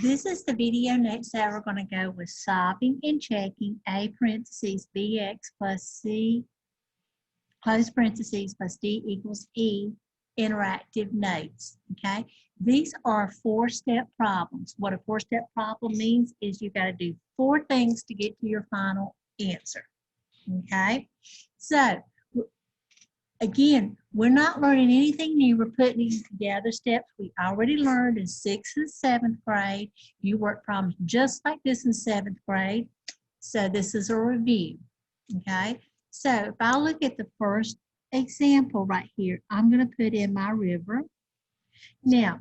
This is the video next that we're going to go with solving and checking A parentheses bx plus c close parentheses plus d equals e interactive notes. Okay, these are 4-step problems. What a 4-step problem means is you've got to do 4 things to get to your final answer. Okay, so again, we're not learning anything new. We're putting these together steps we already learned in 6th and 7th grade. You work problems just like this in 7th grade. So this is a review, okay? So if I look at the first example right here, I'm going to put in my river. Now,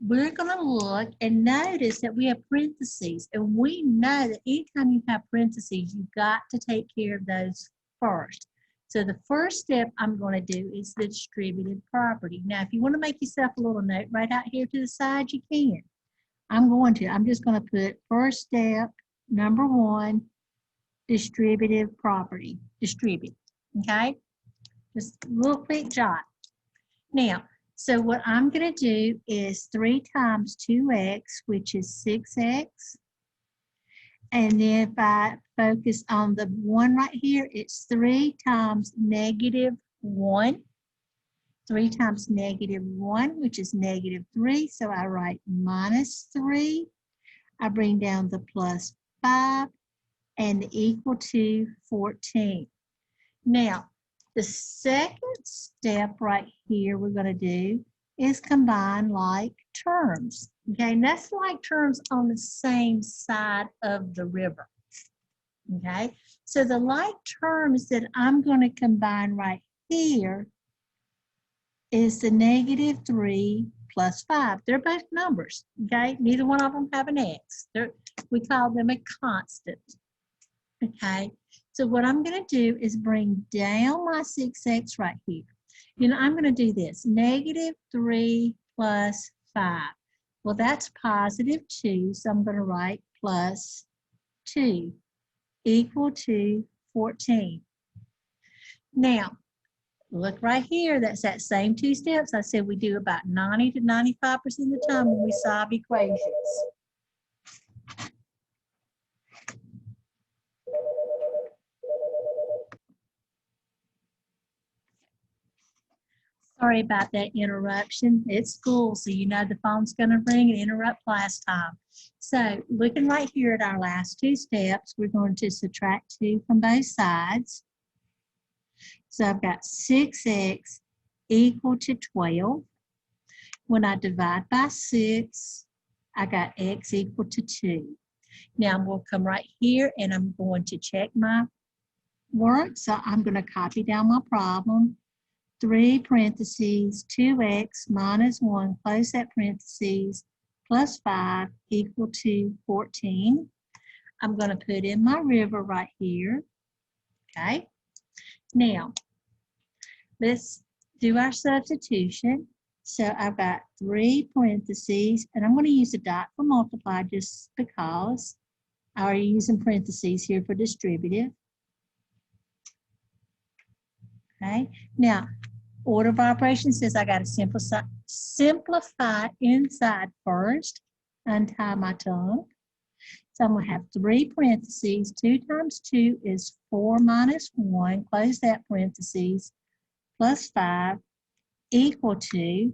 we're going to look and notice that we have parentheses. And we know that anytime you have parentheses, you've got to take care of those first. So the first step I'm going to do is the distributive property. Now, if you want to make yourself a little note right out here to the side, you can. I'm just going to put first step, number 1, distributive property, distribute, okay? Just a little quick jot. Now, so what I'm going to do is 3 times 2x, which is 6x. And then if I focus on the 1 right here, it's 3 times negative 1. 3 times negative 1, which is negative 3. So I write minus 3. I bring down the plus 5 and equal to 14. Now, the second step right here we're going to do is combine like terms. Okay, and that's like terms on the same side of the river. Okay, so the like terms that I'm going to combine right here is the negative 3 plus 5. They're both numbers. Okay, neither one of them have an x. We call them a constant. Okay, so what I'm going to do is bring down my 6x right here. You know, I'm going to do this, negative 3 plus 5. Well, that's positive 2, so I'm going to write plus 2 equal to 14. Now, look right here, that's that same 2 steps I said we do about 90 to 95% of the time when we solve equations. Sorry about that interruption. It's school, so you know the phone's going to ring and interrupt class time. So looking right here at our last 2 steps, we're going to subtract 2 from both sides. So I've got 6x equal to 12. When I divide by 6, I got x equal to 2. Now I'm going to come right here and I'm going to check my work. So I'm going to copy down my problem. 3 parentheses 2x minus 1, close that parentheses, plus 5 equal to 14. I'm going to put in my river right here. Okay. Now, let's do our substitution. So I've got 3 parentheses, and I'm going to use a dot for multiply just because I already using parentheses here for distributive. Okay. Now, order of operations says I got to simplify inside first, untie my tongue. So I'm going to have 3 parentheses. 2 times 2 is 4 minus 1. Close that parentheses. Plus 5 equal to,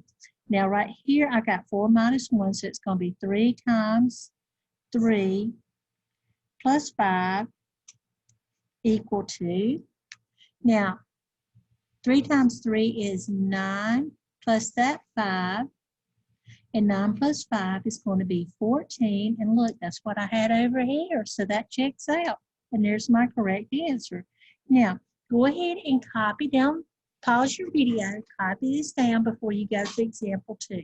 now right here I got 4 minus 1, so it's going to be 3 times 3 plus 5 equal to, now 3 times 3 is 9 plus that 5, and 9 plus 5 is going to be 14, and look, that's what I had over here, so that checks out, and there's my correct answer. Now, go ahead and copy down, pause your video, copy this down before you go to example 2.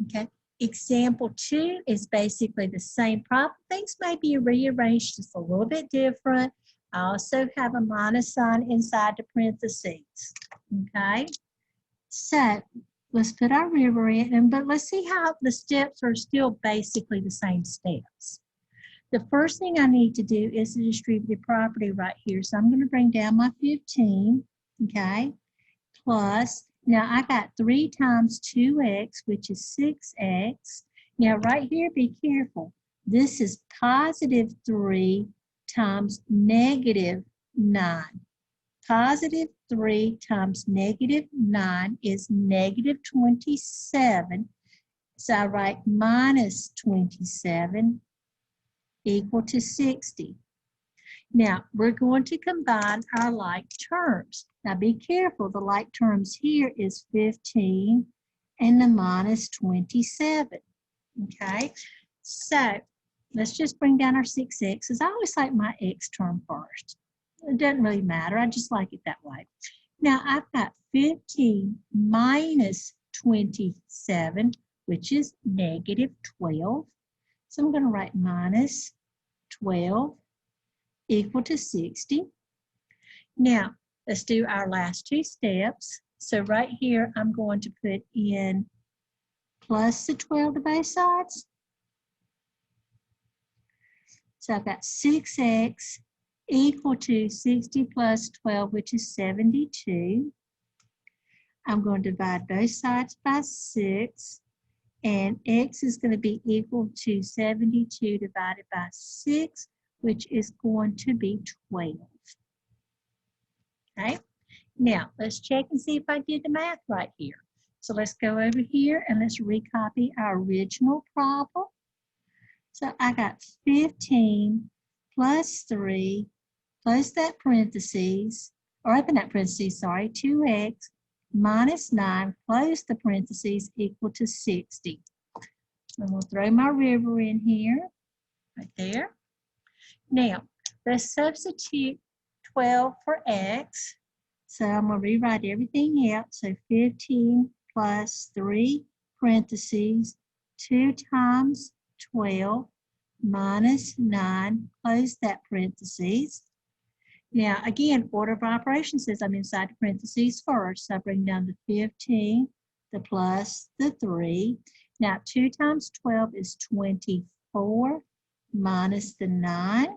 Okay, example 2 is basically the same problem. Things may be rearranged just a little bit different. I also have a minus sign inside the parentheses, okay? So let's put our river in, but let's see how the steps are still basically the same steps. The first thing I need to do is the distributive property right here. So I'm going to bring down my 15, okay, plus, Now I got 3 times 2x, which is 6x. Now right here, be careful. This is positive 3 times negative 9. Positive 3 times negative 9 is negative 27. So I write minus 27 equal to 60. Now, we're going to combine our like terms. Now, be careful. The like terms here is 15 and the minus 27. Okay? So, let's just bring down our 6x's. I always like my x term first. It doesn't really matter. I just like it that way. Now, I've got 15 minus 27, which is negative 12. So, I'm going to write minus 12 equal to 60. Now, let's do our last 2 steps. So right here, I'm going to put in plus the 12 to both sides. So I've got 6x equal to 60 plus 12, which is 72. I'm going to divide both sides by 6. And x is going to be equal to 72 divided by 6, which is going to be 12. Okay, now let's check and see if I did the math right here. So let's go over here and let's recopy our original problem. So I got 15 plus 3 plus that parentheses, or open that parentheses, sorry, 2x minus 9 close the parentheses equal to 60. I'm going to throw my river in here, right there. Now, let's substitute 12 for x. So I'm going to rewrite everything out. So 15 plus 3 parentheses, 2 times 12 minus 9, close that parentheses. Now, again, order of operations says I'm inside the parentheses first. So I bring down the 15, the plus, the 3. Now, 2 times 12 is 24 minus the 9.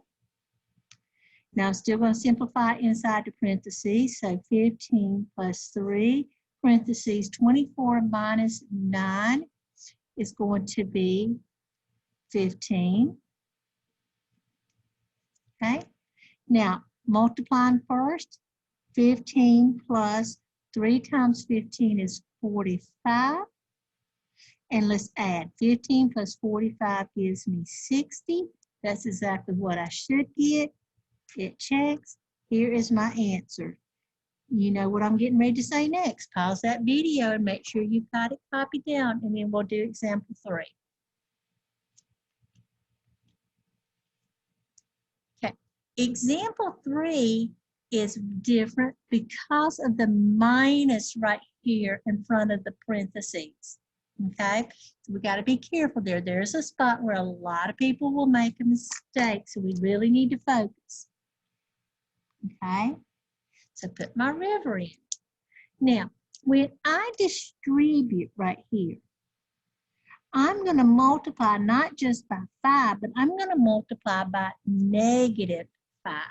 Now, I'm still going to simplify inside the parentheses. So 15 plus 3, parentheses, 24 minus 9 is going to be 15. Okay. Now, multiplying first, 15 plus 3 times 15 is 45. And let's add 15 plus 45 gives me 60. That's exactly what I should get. It checks. Here is my answer. You know what I'm getting ready to say next. Pause that video and make sure you've got it copied down, and then we'll do example 3. Okay, example 3 is different because of the minus right here in front of the parentheses. Okay, so we got to be careful there. There's a spot where a lot of people will make a mistake, so we really need to focus. Okay, so put my river in. Now, when I distribute right here, I'm going to multiply not just by 5, but I'm going to multiply by negative 5.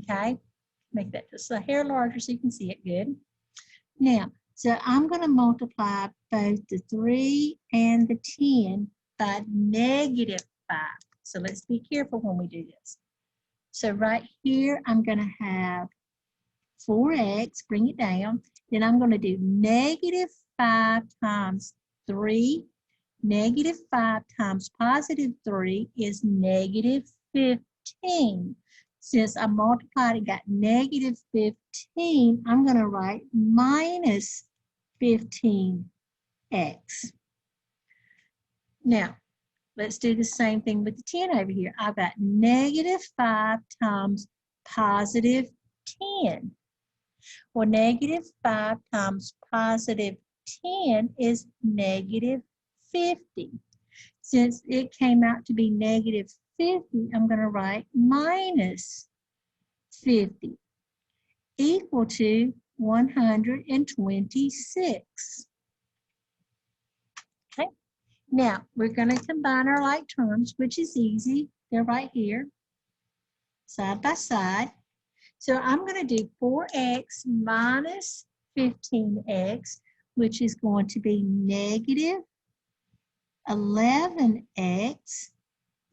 Okay, make that just a hair larger so you can see it good. Now, so I'm going to multiply both the 3 and the 10 by negative 5. So let's be careful when we do this. So right here, I'm going to have 4x, bring it down. Then I'm going to do negative 5 times 3. Negative 5 times positive 3 is negative 15. Since I multiplied and got negative 15, I'm going to write minus 15x. Now, let's do the same thing with the 10 over here. I've got negative 5 times positive 10. Well, negative 5 times positive 10 is negative 50. Since it came out to be negative 50, I'm going to write minus 50 equal to 126. Okay, now we're going to combine our like terms, which is easy. They're right here, side by side. So I'm going to do 4x minus 15x, which is going to be negative 11x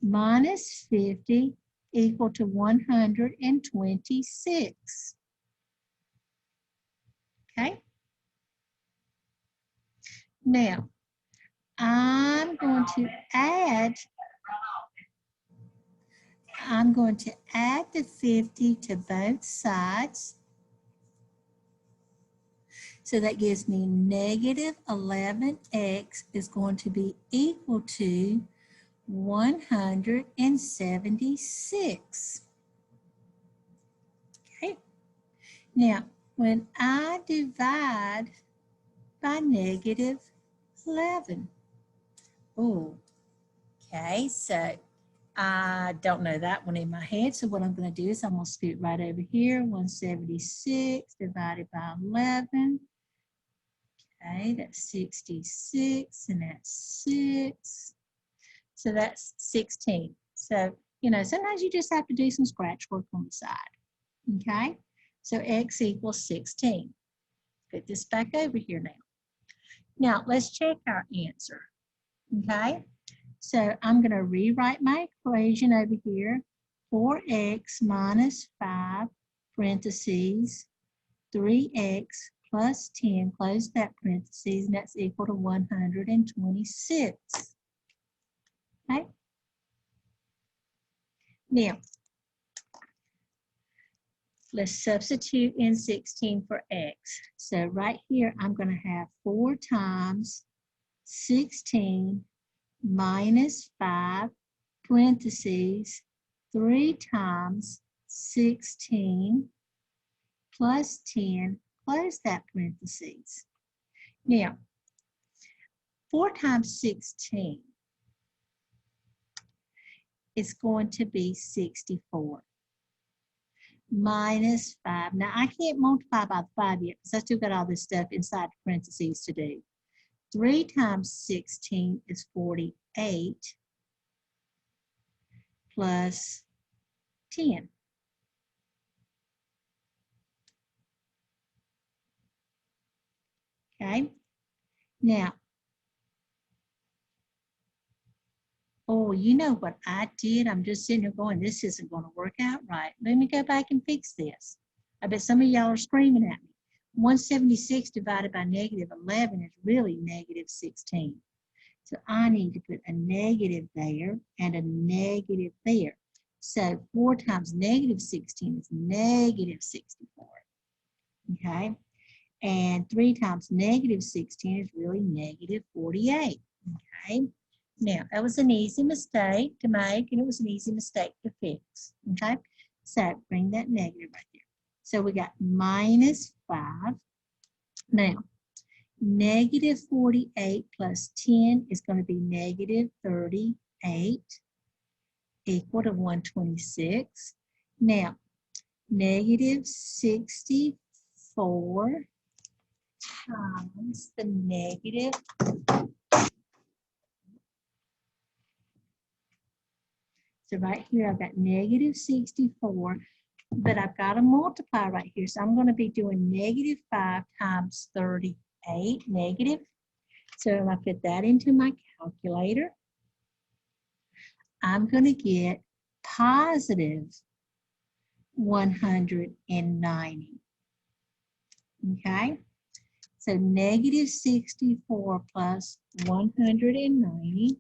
minus 50 equal to 126. Okay? Now, I'm going to add the 50 to both sides. So that gives me negative 11x is going to be equal to 176. Okay. Now, when I divide by negative 11. Oh, okay, so I don't know that one in my head. So what I'm going to do is I'm going to scoot right over here. 176 divided by 11. Okay, that's 66, and that's 6. So that's 16. So, you know, sometimes you just have to do some scratch work on the side. Okay, so x equals 16. Put this back over here now. Now, let's check our answer. Okay, so I'm going to rewrite my equation over here. 4x minus 5, parentheses, 3x plus 10, close that parentheses, and that's equal to 126. Okay? Now, let's substitute in 16 for x. So right here, I'm going to have 4 times 16 minus 5, parentheses, 3 times 16 plus 10, close that parentheses. Now, 4 times 16 is going to be 64 minus 5. Now, I can't multiply by 5 yet because I still got all this stuff inside the parentheses to do. 3 times 16 is 48 plus 10. Okay, now, oh, you know what I did? I'm just sitting here going, this isn't going to work out right. Let me go back and fix this. I bet some of y'all are screaming at me. 176 divided by negative 11 is really negative 16. So I need to put a negative there and a negative there. So 4 times negative 16 is negative 64. Okay? And 3 times negative 16 is really negative 48. Okay? Now, that was an easy mistake to make, and it was an easy mistake to fix. Okay? So bring that negative right there. So we got minus 5. Now, negative 48 plus 10 is going to be negative 38 equal to 126. Now, negative 64 times the negative. So right here, I've got negative 64, but I've got to multiply right here. So I'm going to be doing negative 5 times 38, negative. So if I put that into my calculator, I'm going to get positive 190. Okay? So negative 64 plus 190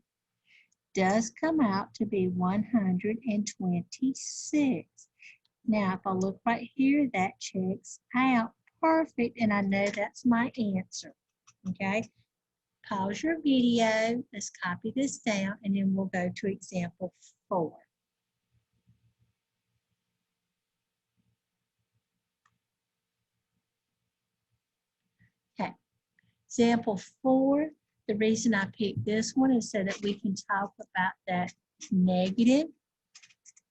does come out to be 126. Now, if I look right here, that checks out perfect, and I know that's my answer. Okay? Pause your video. Let's copy this down, and then we'll go to example 4. Okay. Example 4, the reason I picked this one is so that we can talk about that negative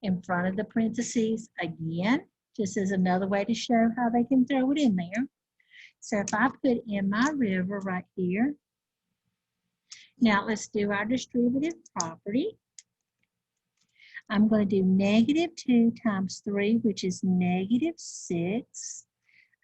in front of the parentheses again, just as another way to show how they can throw it in there. So if I put in my river right here, now let's do our distributive property. I'm going to do negative 2 times 3, which is negative 6.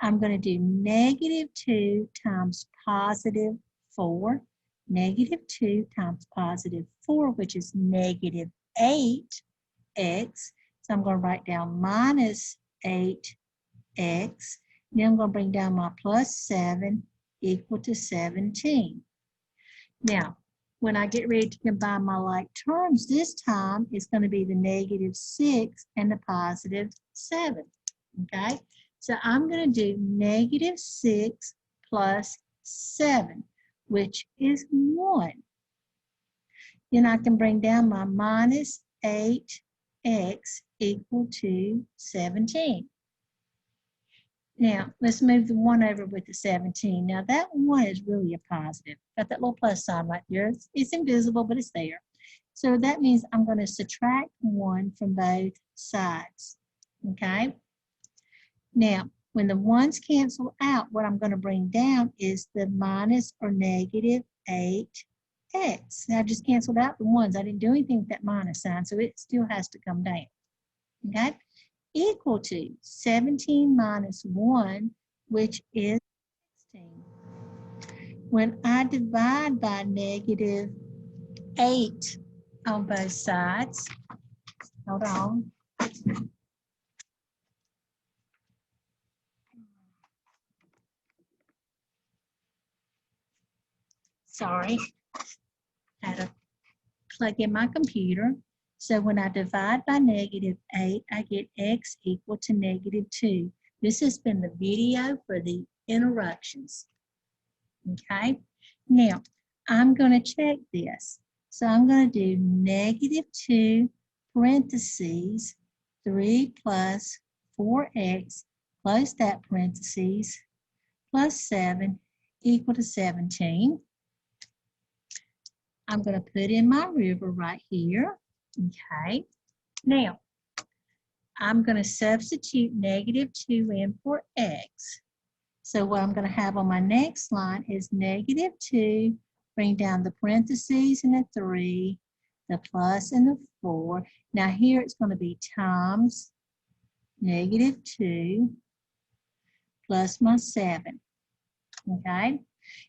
I'm going to do -2 times +4. -2 times +4, which is -8x. So I'm going to write down -8x. Then I'm going to bring down my +7 equal to 17. Now, when I get ready to combine my like terms, this time it's going to be the -6 and the +7. Okay, so I'm going to do -6 plus 7, which is 1. Then I can bring down my -8x equal to 17. Now, let's move the 1 over with the 17. Now, that 1 is really a positive. Got that little plus sign right there. It's invisible, but it's there. So that means I'm going to subtract 1 from both sides. Okay? Now, when the 1's cancel out, what I'm going to bring down is the minus or -8x. Now, I just canceled out the 1's. I didn't do anything with that minus sign, so it still has to come down. Okay? Equal to 17 minus 1, which is 16. When I divide by -8 on both sides, hold on. Sorry, I had to plug in my computer. So when I divide by -8, I get x equal to -2. This has been the video for the interruptions. Okay, now I'm going to check this. So I'm going to do -2 parentheses 3 plus 4x close that parentheses plus 7 equal to 17. I'm going to put in my river right here. Okay, now I'm going to substitute -2 in for x. So what I'm going to have on my next line is -2, bring down the parentheses and the 3, the plus and the 4. Now here it's going to be times -2 plus my 7. Okay,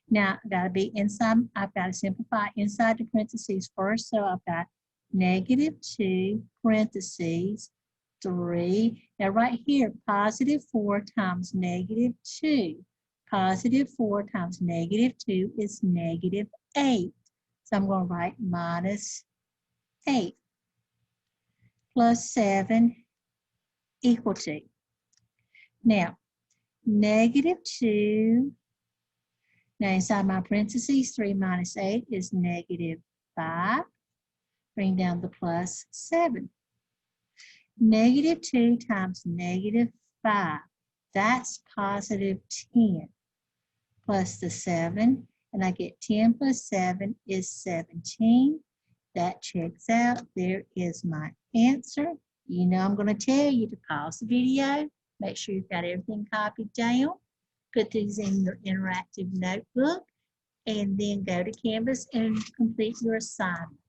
now I've got to be inside, I've got to simplify inside the parentheses first. So I've got -2 parentheses 3. Now right here, +4 times -2. +4 times -2 is -8. So I'm going to write -8 plus 7 equal to. Now, -2. Now inside my parentheses, 3 minus 8 is -5. Bring down the plus 7. -2 times -5, that's +10, plus the 7, and I get 10 plus 7 is 17. That checks out. There is my answer. You know I'm going to tell you to pause the video, make sure you've got everything copied down, put these in your interactive notebook, and then go to Canvas and complete your assignment.